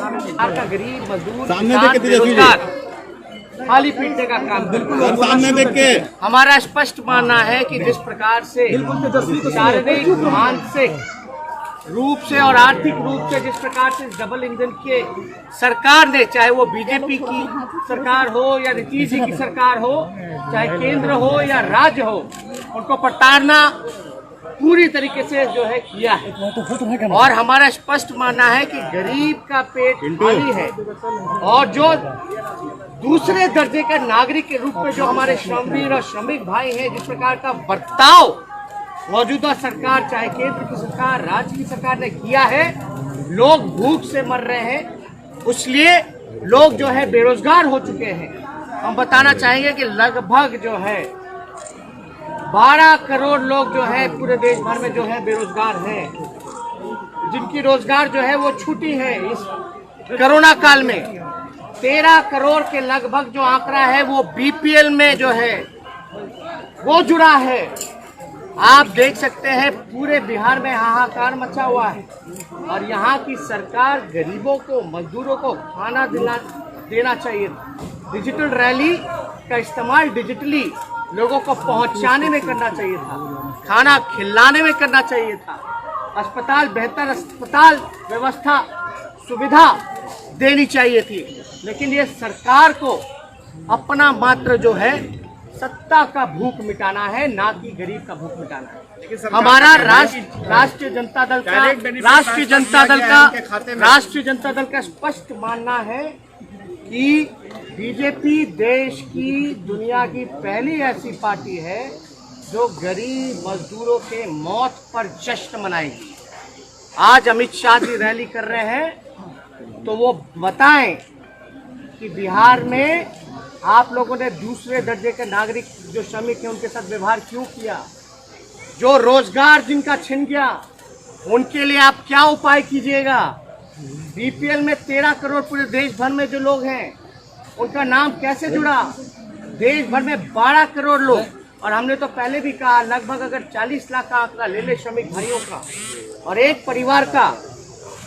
का गरीब मजदूर सामने देख के बेरोजगार खाली पीटने का काम बिल्कुल सामने देख के हमारा स्पष्ट मानना है कि जिस प्रकार से शारीरिक मानसिक रूप से और आर्थिक रूप से जिस प्रकार से डबल इंजन के सरकार ने, चाहे वो बीजेपी की सरकार हो या नीतीश जी की सरकार हो, चाहे केंद्र हो या राज्य हो, उनको प्रताड़ना पूरी तरीके से जो है किया है। और हमारा स्पष्ट मानना है कि गरीब का पेट खाली है और जो दूसरे दर्जे के नागरिक के रूप में जो हमारे श्रमवीर और श्रमिक भाई हैं, जिस प्रकार का बर्ताव मौजूदा सरकार, चाहे केंद्र की सरकार, राज्य की सरकार ने किया है, लोग भूख से मर रहे हैं, इसलिए लोग जो है बेरोजगार हो चुके हैं। हम बताना चाहेंगे कि लगभग जो है 12 करोड़ लोग जो है पूरे देश भर में जो है बेरोजगार हैं, जिनकी रोजगार जो है वो छूटी है। इस कोरोना काल में 13 करोड़ के लगभग जो आंकड़ा है वो बीपीएल में जो है वो जुड़ा है। आप देख सकते हैं पूरे बिहार में हाहाकार मचा हुआ है और यहाँ की सरकार गरीबों को, मजदूरों को खाना देना चाहिए। डिजिटल रैली का इस्तेमाल डिजिटली लोगों को पहुंचाने में करना चाहिए था, खाना खिलाने में करना चाहिए था, अस्पताल, बेहतर अस्पताल व्यवस्था सुविधा देनी चाहिए थी। लेकिन ये सरकार को अपना मात्र जो है सत्ता का भूख मिटाना है, ना कि गरीब का भूख मिटाना है। हमारा राष्ट्रीय जनता दल का स्पष्ट मानना है कि बीजेपी देश की, दुनिया की पहली ऐसी पार्टी है जो गरीब मजदूरों के मौत पर जश्न मनाएगी। आज अमित शाह जी रैली कर रहे हैं तो वो बताएं कि बिहार में आप लोगों ने दूसरे दर्जे के नागरिक जो श्रमिक हैं उनके साथ व्यवहार क्यों किया, जो रोजगार जिनका छिन गया उनके लिए आप क्या उपाय कीजिएगा। बीपीएल में 13 करोड़ पूरे देश भर में जो लोग हैं उनका नाम कैसे जुड़ा, देश भर में 12 करोड़ लोग, और हमने तो पहले भी कहा लगभग अगर 40 लाख का आंकड़ा ले ले श्रमिक भाइयों का और एक परिवार का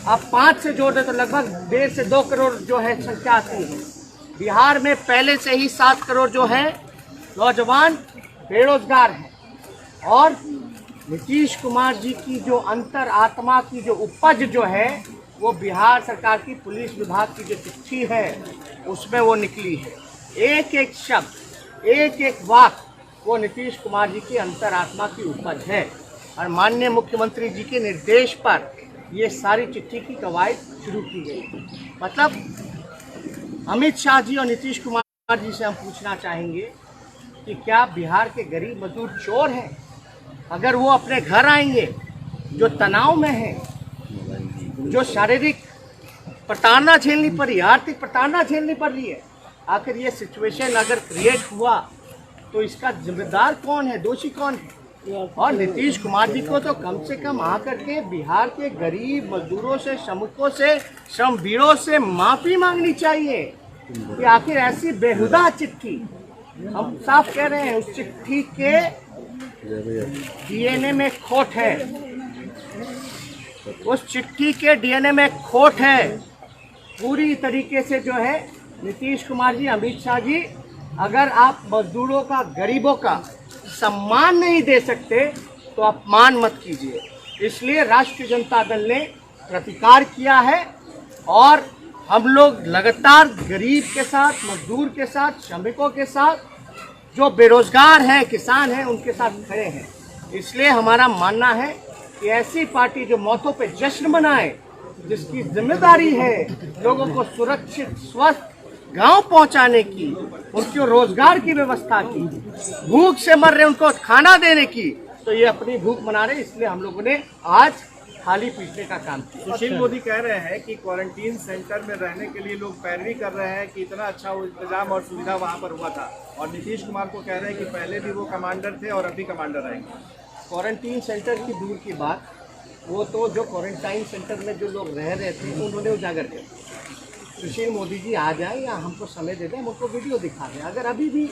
आप 5 से जोड़ दे तो लगभग 1.5 से 2 करोड़ जो है संख्या आती है। बिहार में पहले से ही 7 करोड़ जो है नौजवान बेरोजगार हैं और नीतीश कुमार जी की जो अंतर आत्मा की जो उपज जो है वो बिहार सरकार की पुलिस विभाग की जो चिट्ठी है उसमें वो निकली है। एक एक शब्द, एक एक वाक्य वो नीतीश कुमार जी की अंतर आत्मा की उपज है और माननीय मुख्यमंत्री जी के निर्देश पर ये सारी चिट्ठी की कवायद शुरू की गई। मतलब अमित शाह जी और नीतीश कुमार जी से हम पूछना चाहेंगे कि क्या बिहार के गरीब मजदूर चोर हैं? अगर वो अपने घर आएंगे जो तनाव में हैं, जो शारीरिक प्रताड़ना झेलनी पड़ी, आर्थिक प्रताड़ना झेलनी पड़ रही है, आखिर ये सिचुएशन अगर क्रिएट हुआ तो इसका जिम्मेदार कौन है, दोषी कौन है? और नीतीश कुमार जी को तो कम से कम आकर के बिहार के गरीब मजदूरों से, श्रमिकों से, श्रमवीरों से माफी मांगनी चाहिए कि आखिर ऐसी बेहुदा चिट्ठी, हम साफ कह रहे हैं उस चिट्ठी के डीएनए में खोट है, उस चिट्ठी के डीएनए में खोट है। पूरी तरीके से जो है नीतीश कुमार जी, अमित शाह जी, अगर आप मजदूरों का, गरीबों का सम्मान नहीं दे सकते तो अपमान मत कीजिए। इसलिए राष्ट्रीय जनता दल ने प्रतिकार किया है और हम लोग लगातार गरीब के साथ, मजदूर के साथ, श्रमिकों के साथ, जो बेरोजगार हैं, किसान हैं, उनके साथ खड़े हैं। इसलिए हमारा मानना है कि ऐसी पार्टी जो मौतों पे जश्न मनाए, जिसकी जिम्मेदारी है लोगों को सुरक्षित स्वस्थ गांव पहुंचाने की, उनको रोजगार की व्यवस्था की, भूख से मर रहे उनको खाना देने की, तो ये अपनी भूख मना रहे। इसलिए हम लोगों ने आज थाली पीटने का काम किया। सुशील मोदी कह रहे हैं कि क्वारंटीन सेंटर में रहने के लिए लोग पैरवी कर रहे हैं कि इतना अच्छा इंतजाम और सुविधा वहां पर हुआ था, और नीतीश कुमार को कह रहे हैं कि पहले भी वो कमांडर थे और अभी कमांडर रहेंगे। क्वारंटीन सेंटर की दूर की बात, वो तो जो क्वारंटाइन सेंटर में जो लोग रह रहे थे उन्होंने उजागर किया। सुशील मोदी जी आ जाए या हमको समय दे दें, हम उनको वीडियो दिखा दें। अगर अभी भी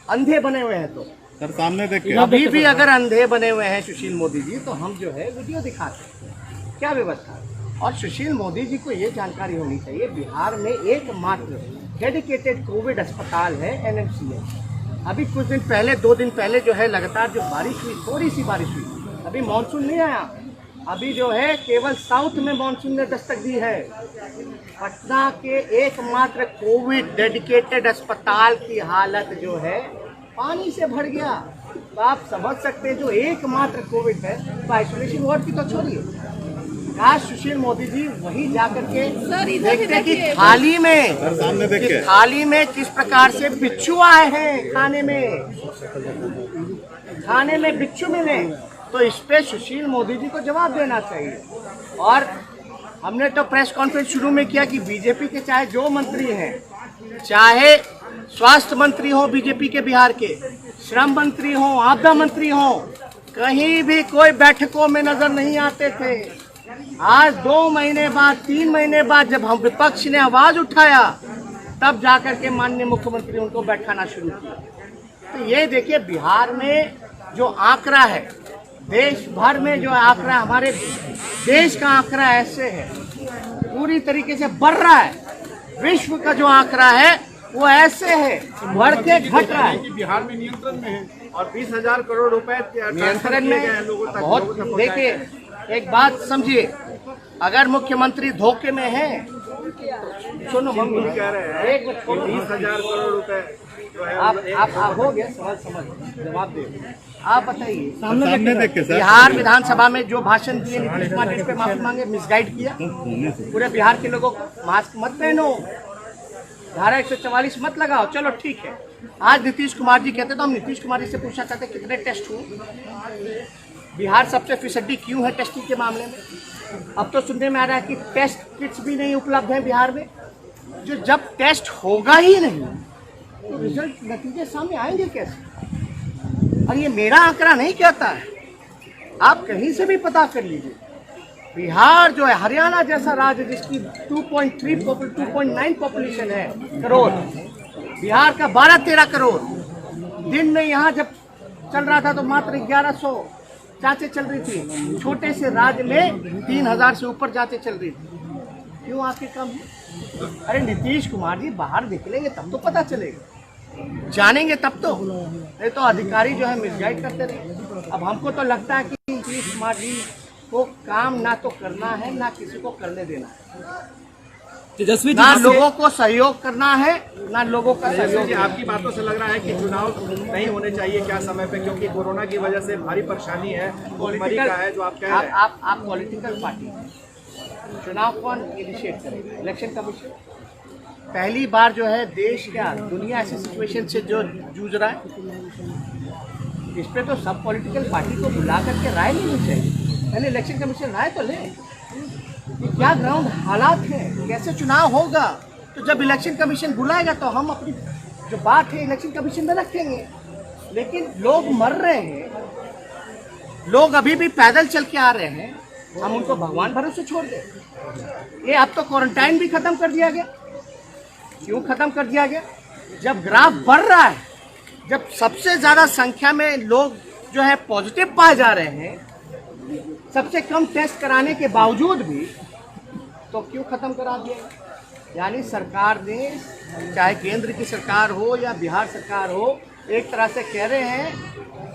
अंधे बने हुए हैं तो सर सामने देखिए, अभी भी अगर अंधे बने हुए हैं सुशील मोदी जी, तो हम जो है वीडियो दिखाते हैं। क्या व्यवस्था है? और सुशील मोदी जी को ये जानकारी होनी चाहिए, बिहार में एकमात्र डेडिकेटेड कोविड अस्पताल है NMCH। अभी कुछ दिन पहले, 2 दिन पहले जो है लगातार जो बारिश हुई, थोड़ी सी बारिश हुई, अभी मानसून नहीं आया, अभी जो है केवल साउथ में मानसून ने दस्तक दी है। पटना के एकमात्र कोविड डेडिकेटेड अस्पताल की हालत जो है पानी से भर गया। तो आप समझ सकते हैं जो एकमात्र कोविड है, तो आइसोलेशन वार्ड की तो छोड़िए, आज सुशील मोदी जी वहीं जाकर के देखते कि थाली में किस प्रकार से बिच्छू आए हैं, खाने में बिच्छू मिले, तो इस पे सुशील मोदी जी को जवाब देना चाहिए। और हमने तो प्रेस कॉन्फ्रेंस शुरू में किया कि बीजेपी के चाहे जो मंत्री हैं, चाहे स्वास्थ्य मंत्री हो बीजेपी के बिहार के, श्रम मंत्री हो, आपदा मंत्री हो, कहीं भी कोई बैठकों में नजर नहीं आते थे। आज 2 महीने बाद, 3 महीने बाद जब हम विपक्ष ने आवाज उठाया, तब जाकर के माननीय मुख्यमंत्री उनको बैठाना शुरू किया। तो ये देखिए बिहार में जो आंकड़ा है, देश भर में जो आंकड़ा, हमारे देश का आंकड़ा ऐसे है, पूरी तरीके से बढ़ रहा है। विश्व का जो आंकड़ा है वो ऐसे है, बढ़ के घट रहा है। बिहार में नियंत्रण में है और 20,000 करोड़ रुपए नियंत्रण में बहुत। देखिए एक बात समझिए, अगर मुख्यमंत्री धोखे में है, सुनो मम्मी कह रहे हैं एक 20,000 करोड़ रुपए जो है आप हो गया, समझ जवाब दे। आप बताइए, सामने देख के सर, बिहार विधानसभा में जो भाषण दिए नीतीश कुमार जिस पे माफी मांगे, मिसगाइड किया पूरे बिहार के लोगों को। मास्क मत पहनो, धारा 144 मत लगाओ, चलो ठीक है। आज नीतीश कुमार जी कहते तो हम नीतीश कुमार जी से पूछना चाहते कितने टेस्ट हुए, बिहार सबसे फीसदी क्यों है टेस्टिंग के मामले में। अब तो सुनने में आ रहा है कि टेस्ट किट्स भी नहीं उपलब्ध है बिहार में। जो जब टेस्ट होगा ही नहीं तो रिजल्ट, नतीजे सामने आएंगे कैसे। और ये मेरा आंकड़ा नहीं कहता है, आप कहीं से भी पता कर लीजिए। बिहार जो है, हरियाणा जैसा राज्य जिसकी 2.9 पॉपुलेशन है करोड़, बिहार का 12-13 करोड़। दिन में यहाँ जब चल रहा था तो मात्र 1100 जांचें चल रही थी, छोटे से राज्य में 3000 से ऊपर जांचें चल रही थी। क्यों आखिर कम है? अरे नीतीश कुमार जी बाहर निकलेंगे तब तो पता चलेगा, जानेंगे तब तो, नहीं तो अधिकारी जो है मिसगाइड करते रहे। अब हमको तो लगता है कि नीतीश कुमार जी को काम ना तो करना है, ना किसी को करने देना है, तेजस्वी जी ना लोगों को सहयोग करना है, ना लोगों का सहयोग। आपकी बातों से लग रहा है कि चुनाव नहीं होने चाहिए क्या समय पे, क्योंकि कोरोना की वजह से भारी परेशानी है, भुखमरी का है जो आप कह रहे हैं। आप पॉलिटिकल पार्टी हैं, चुनाव कौन इनिशिएट करेगा? Election commission. पहली बार जो है देश क्या दुनिया ऐसी सिचुएशन से जो जूझ रहा है, इस पे तो सब पॉलिटिकल पार्टी को बुला करके राय लेनी चाहिए। पहले इलेक्शन कमीशन राय तो ले कि क्या ग्राउंड हालात हैं, कैसे चुनाव होगा। तो जब इलेक्शन कमीशन बुलाएगा तो हम अपनी जो बात है इलेक्शन कमीशन में रखेंगे। लेकिन लोग मर रहे हैं, लोग अभी भी पैदल चल के आ रहे हैं, हम उनको भगवान भरोसे छोड़ दें। ये अब तो क्वारंटाइन भी खत्म कर दिया गया। क्यों खत्म कर दिया गया? जब ग्राफ बढ़ रहा है, जब सबसे ज्यादा संख्या में लोग जो है पॉजिटिव पाए जा रहे हैं, सबसे कम टेस्ट कराने के बावजूद भी, तो क्यों खत्म करा दिया? यानी सरकार ने, चाहे केंद्र की सरकार हो या बिहार सरकार हो, एक तरह से कह रहे हैं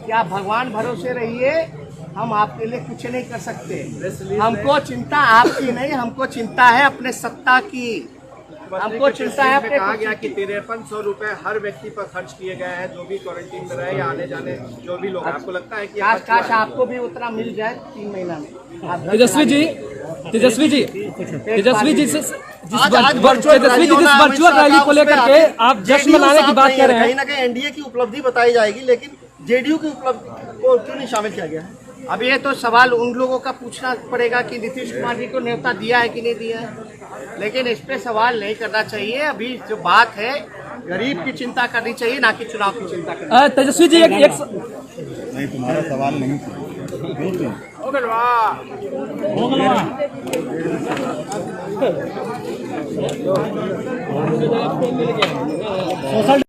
कि आप भगवान भरोसे रहिए, हम आपके लिए कुछ नहीं कर सकते। हमको चिंता आपकी नहीं, हमको चिंता है अपने सत्ता की, हमको चिंता है अपने। कहा गया कि 5300 रुपए हर व्यक्ति पर खर्च किए गए हैं, जो भी क्वारंटीन में रहे या आने जाने जो भी लोग। आपको लगता है कि काश आपको भी उतना मिल जाए 3 महीना में। तेजस्वी जी जिस वर्चुअल रैली को लेकर के आप जश्न मनाने की बात कर रहे हैं, कहीं ना कहीं एनडीए की उपलब्धि बताई जाएगी, लेकिन जेडीयू की उपलब्धि को क्यों नहीं शामिल किया गया? अब ये तो सवाल उन लोगों का पूछना पड़ेगा कि नीतीश कुमार जी को न्योता दिया है कि नहीं दिया है, लेकिन इस पे सवाल नहीं करना चाहिए। अभी जो बात है गरीब की चिंता करनी चाहिए, ना कि चुनाव की चिंता करनी। तेजस्वी जी नहीं, तुम्हारा सवाल नहीं था। सोशल